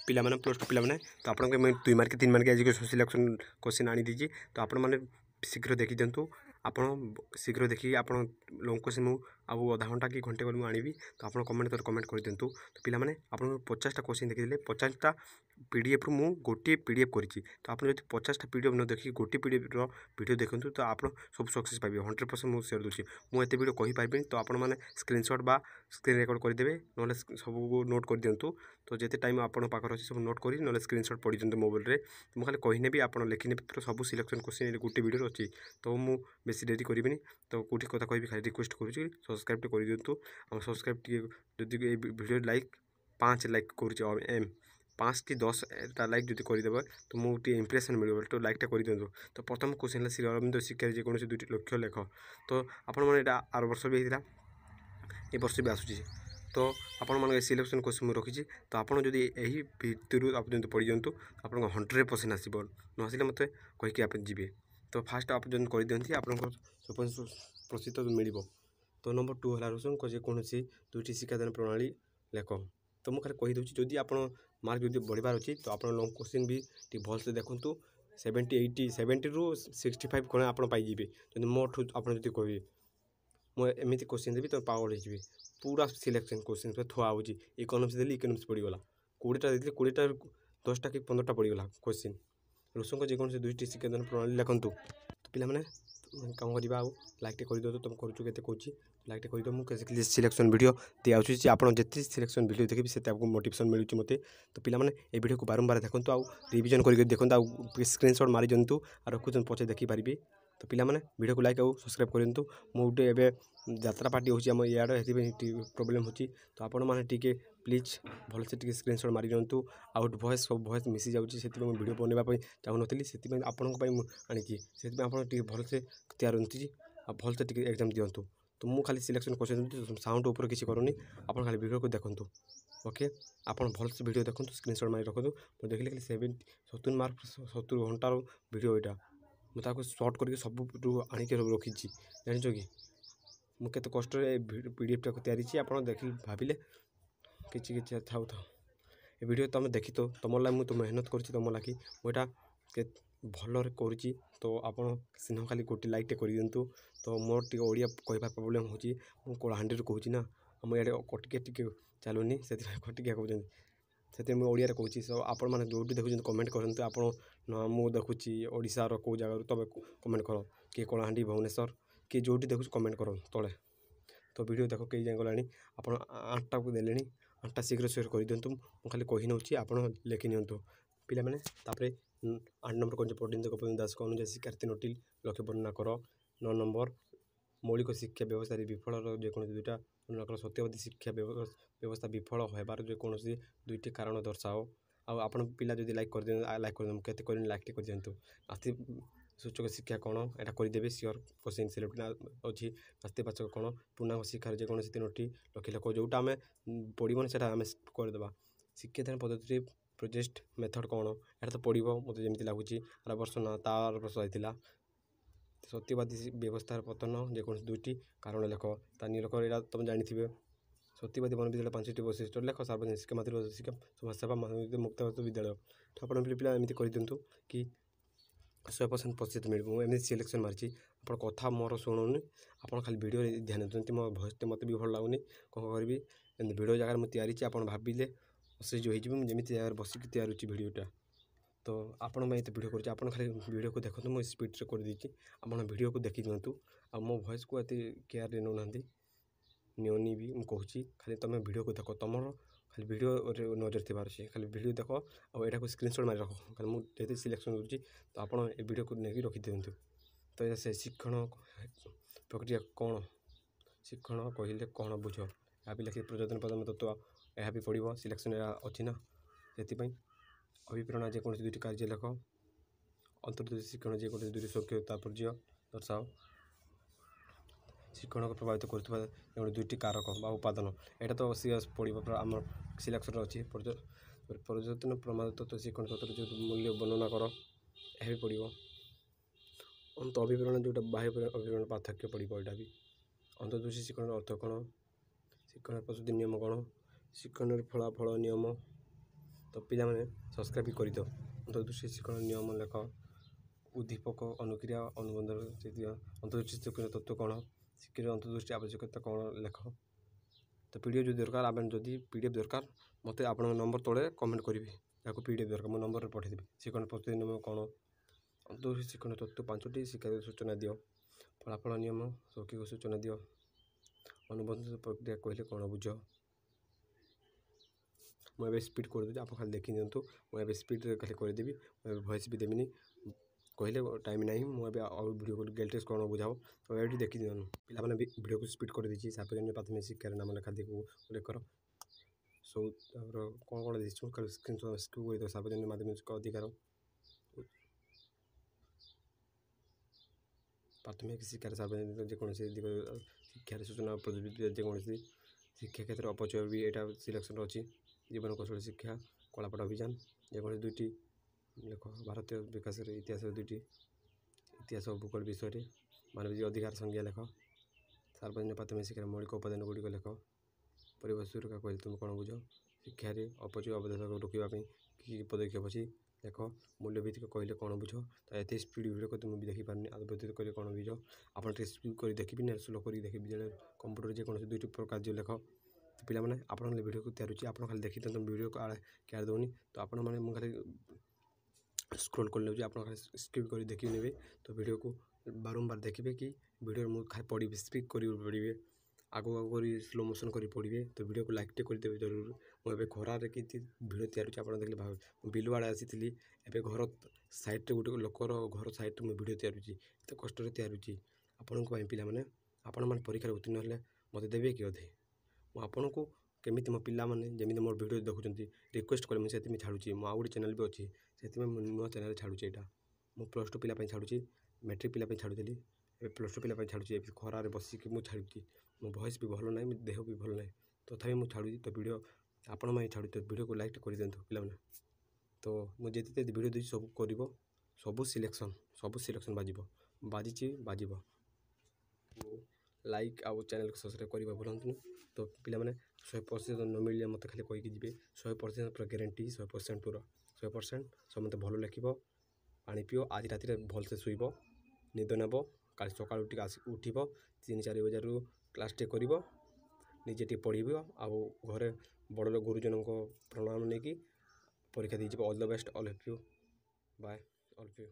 पिलाने +2 पिलाने तो आप 2 mark 3 mark education selection question आनी दीजिए तो आपण मैंने शीघ्र देखी दिंतु आप शीघ्र देखिए आप लंग क्वेश्चन मुझे आउ आधा घंटा कि घंटे मुझे आनी तो आप कमेंट कर दिंतु तो पिलाने आप 50टा क्वेश्चन देखी 50टा पीडीएफ रु मुझे गोटे पीडीएफ करी तो आप 50टा पीडीएफ न देखिए गोटे पीडीएफ वीडियो देखूँ तो आप सब सक्सेस पाइबे 100% मुझे सेयार दूसरी मुझे वीडियो कहींपारि तो आप मैंने स्क्रीनशॉट बा स्क्रीन रेकर्ड करदे ना सब नोट कर दिंतु तो जिते टाइम आप पाखे अच्छे सब नोट करी ना स्क्रीनशॉट पढ़ी दिंतु मोबाइल में तो मुझे कहने भी आप लिखिने तो सब सिलेक्शन क्वेश्चन गोटे वीडियो अच्छी तो मुझे बेसी डेरी करी तो कौटी कथा कह खाली रिक्वेस्ट करुँच सब्सक्राइब कर दिंतु और subscribe T video like 5 like कर एम 5 कि 10 लाइक जो करदे तो मुझे इम्प्रेसन मिले तो लाइकटा कर दिंतु तो प्रथम क्वेश्चन है श्री अरविंद शिक्षा जेकोसी 2 लक्ष्य लेख तो आपण आर वर्ष भी होता ए वर्ष भी आसूँ तो आपण मान सिलेक्शन क्वेश्चन मुझे रखी तो आपड़ जदि यही भितर आप पढ़ी दिंतु आप 100% आसो न आसिले मत कहीकि आप जी तो फास्ट आप जो कर दिखती आप प्रसिद्ध मिल तो नंबर 2 है रोशन जेकोसी 2टी शिक्षादान प्रणाली लेख तो मुझे खाली कहीदे जदि आप मार्क जो बढ़ार अच्छी तो आप लंग क्वेश्चन भी भलसे देखूँ 70 ରୁ 65 कौन आप पाइबे जो मोठू आप कहे मुझे एमती क्वेश्चन देवी तो पागल हो पूरा सिलेक्शन क्वेश्चन थुआ हो इकोनोमिक्स देली इकोनोमिक्स पड़गला 20टा देती 20टा 10टा कि 15टा पड़गला क्वेश्चन रोशन जेकोसी 2टी शिक्षादान प्रणाली लिखु तो पिला कम करवा लाइक कर दिखाँ तुम करुँ कहूँ लाइक कर दिखाँ मुझे सिलेक्शन वीडियो दिखाऊँ आप जिते सिलेक्शन वीडियो देखिए से आपको मोटिवेशन मिलूँ मत तो पिलाने ये वीडियो को बारंबार देखो आउ रिविजन करके देखो आउ स्क्रीनशॉट मारी दिंतु और रखुन पचे देखिपारि तो पिलाने वीडियो को लाइक आउ सब्सक्राइब करूँ मुझे एवं यात्रा पार्टी होम इे प्रोब्लेम हो तो आपण मैंने प्लीज भलसे टी स्क्रीनशॉट मारी दिंतु आउट वॉइस सब वॉइस मिसी जाऊँगी से वीडियो बनवाई चाहूनी से आपण आनी से भलसे तैयार होती भलसे टी एग्जाम दिंतु तो मुझे खाली सिलेक्शन क्वेश्चन साउंड उपर किसी करूनी आप खाली वीडियो को देखूँ ओके आप भलसे वीडियो देखूँ स्क्रीनशॉट मारी रखुँ मुझे देखिए खाली 70 मार्क 70 घंटार वीडियो यहाँ मुझे सर्ट करके सब आणिक रखी जान कि मुझे कष्ट पीडीएफ टाक तैयारी आप देखिए भाविले कि था ये वीडियो तुम देखी तो तुम लगे मुझे मेहनत कर तुम लगे मुझा भल करुँची तो आप सिन्हा खाली गोटे लाइकटे कर दिंतु तो मोर टी ओडिया कहवा प्रोब्लेम हो कलाहांडी कहूँ ना मुझे कटिके टी चलुनी से कटिकिया कहते से ओडिया कहूँ सो आपण मैंने जो देखुं कमेंट करते आप मुझे देखुची ओडार कौ जगह तुम कमेंट कर किए कलाहांडी भुवनेश्वर किए जो देखुच कमेंट कर तले तो वीडियो देख कई जाए गला आप 8टा को देले 8टा शीघ्र शेयर कर दिंतु मुझे खाली कही नौची आप लिखि नियंतु पिला मैंने 8 नंबर कौन पंडित गोपबंधु दास अनुजाई शिक्षार्थी नोटिल लक्ष्य वर्णना कर 9 नंबर मौलिक शिक्षा व्यवस्था विफल जेकोसी 2टा वर्णना कर सत्यवादी शिक्षा व्यवस्था विफल होबार जेकोसी 2टी कारण दर्शाओ आप पिला जब लाइक कर केते कर लाइक कर दिंतु आस्ति सूचक शिक्षा कौन यहाँ करदे सियोर क्वेश्चन सिलेक्ट अच्छी आस्तिवाचक कौन पूर्णांग शिक्षार जेकोसी 3टी लक्ष्य लेख जोटा आम पड़ोनी से आम करदे शिक्षादान पद्धति प्रोजेक्ट मेथड कौन यहाँ तो पड़ो मत जमी लगुच आर वर्ष ना तार वर्ष जाता सत्यवादी व्यवस्थार पतन जेकोसी 2टी कारण लेख स्थानीय लेख यहाँ तुम जानी सत्यवादी वन विद्यालय 5टी वैशिष्ट्य लेख सार्वजनिक शिक्षा मातृभाषा शिक्षा समाजसेवा मुक्त विद्यालय तो आप पिला एमती कर दिंतु कि 100% प्रतिशत मिल मुझे सिलेक्शन मारी आप कथा मोर शुणुनि आप खाली वीडियो ध्यान देते मो भयस मत भी भल लगुनि कौन करी वीडियो जगह मुझे तैयारी आप भाविले असह्य हो जमी जगह बसिक तैयार होची वीडियोटा तो आपण मैं ये वीडियो कर खाली वीडियो को देखते मुझे स्पीड कर देती आप वीडियो को देखी दिंतु आ मो भॉइस को ये केयर नौ नियोनी भी मुझे खाली तुम वीडियो को देख तुम खाली वीडियो नजर थी खाली वीडियो देख आटा को स्क्रीनशॉट मारी रख खाली मुझे सिलेक्शन करुँची तो आप वीडियो को लेकिन रखी दिंतु तो से शिक्षण प्रक्रिया कौन शिक्षण कहले कौन बुझ यहाँ भी लिखिए प्रचोदन पदम तत्व यह भी पड़ो सिलेक्शन अच्छी ना से अभिप्रेरणा जेकोसी 2टी कार्य लेख अंतर्दृष्टि शिक्षण जेकोसी 2टी सक्रिय तात्पर्य दर्शाओ शिक्षण को प्रभावित कर 2टी कारक बा उपादान यहाँ तो सीएस पड़ो आम सिलेक्शन अच्छी पर्यटन प्रमाण तत्व शिक्षण तत्व जो मूल्य वर्णना कर यह भी पड़ो अंत अभिप्रेरणा जोटा बाह्य अभिप्रेरण पार्थक्य पड़ो यहाँ भी अंतर्दृष्टि शिक्षण अर्थ कौन शिक्षण प्रस्तुति नियम कौन शिक्षण फलाफल नियम तो पिलामाने सब्सक्राइब भी कर दियो। अंतर्दृष्टि शिक्षण नियम लेख उद्दीपक अनुक्रिया अनुबंध अंतर्दृष्टि शिक्षण तत्व कौन शिक्षा अंतर्दृष्टि आवश्यकता कौन लेख। तो पीडीएफ जो दरकार आप जदि पीडीएफ दरकार मत आप नंबर तले कमेंट करेंगे जहाँ पीडीएफ दरकार मो नंबर पठेदेवी शिक्षण प्रस्तुति नियम कौन अंतर्दृष्टि शिक्षण तत्व 5टी शिक्षा सूचना दियो फलाफल नियम शौक्षिक सूचना दियो अनुबंध प्रक्रिया कहले कौन बुझ। मुझे स्पीड कर दूँ आप खाली देखी दिंतु मुझे स्पीड खाली करदेवी वॉइस भी देविनी कहले टाइम ना मुझे वीडियो को गैलटेस कौन बुझाओ तो ये देखी दिनु पिला वीडियो को स्पीड कर दी सार्वजनिक प्राथमिक शिक्षा नाम लेखा देख उल्लेख कर सब कौन कौन देखो स्क्रीन सार्वजनिक माध्यमिक अधिकार प्राथमिक शिक्षार सार्वजनिक जेकोसी शिक्षार सूचना प्रजुक्ति जेकोसी शिक्षा क्षेत्र अपचय भी यहाँ सिलेक्शन अच्छी जीवन कौशल शिक्षा कलापट अभियान जेकोसी 2टी लेख भारतीय विकास इतिहास 2टी इतिहास भूगोल विषय में मानवीय अधिकार संज्ञा लेख सार्वजनिक प्राथमिक शिक्षार मौलिक उपादान गुड़िक लेख परिवेश सुरक्षा कहले तुम कौन बुझ शिक्षा अपचय अवरोध रोकवाई कि पदक्षेप अच्छी देख मूल्यभित्तिक कहले कौन बुझ तो ये स्पीड वीडियो को तुम भी देखिपारे अवरोध कर कौन बुझ आप स्पीड कर देखिए स्लो कर देखिए विद्यालय कंप्यूटर जेकोसी 2टी प्रकार जो लेख तो पिला माने आपण वीडियो को तैयार आप खाली देखी तो वीडियो को क्या दौनी तो आपण मैंने खाली स्क्रोल कर ले आप स्किप कर देखी ने तो वीडियो को बारंबार देखिए कि वीडियो मुझे पढ़ी स्पीड कर पढ़े आगु आगु कर स्लो मोशन कर पढ़े तो वीडियो को लाइक करदेवे जरूर मुझे खरारे कि भिड तैयार आप देखिए भाव बिल आड़े आसी एवं घर सैड्रे गोटे लोकर घर सैड्रे मुझे भिड तैयार एत कष्ट तैयार आपण पे आपण मैंने परीक्षा उत्तीर्ण हेल्ले मत देवे कि अधे मुझे को केमी मो पिला जमी मोर वीडियो देखुं रिक्वेस्ट कले मुझे छाड़ी मो आउ गए चैनल भी अच्छी से नुआ चैनल छाड़ी यहाँ मुझे +2 पिला छाड़ी मैट्रिक पिला छाड़ी +2 पिला छाड़ी खरारे बसिक मुझे छाड़ी मो वॉइस भी भल ना देह भी भल ना तथापि मुझे छाड़ी तो वीडियो आपण मैं छाड़ी तो वीडियो को लाइक कर दिंतु पिला तो मुझे वीडियो दी सब कर सब सिलेक्शन बाजी बाजी लाइक आउ चैनल को सब्सक्राइब करवा भूलु तो पिला 100% न मिले मत खाली कहीकि जी 100% पूरा गारंटी 100% पूरा 100% सब मत भल लिख पानी पिओ आज रात भलसे शुब निद नेब का सका उठब 3-4 बजे क्लास टे कर निजे पढ़ आउ घरे बड़ गुरुजन को प्रणाम नहीं परीक्षा दीजिए all the best all of you bye all of you.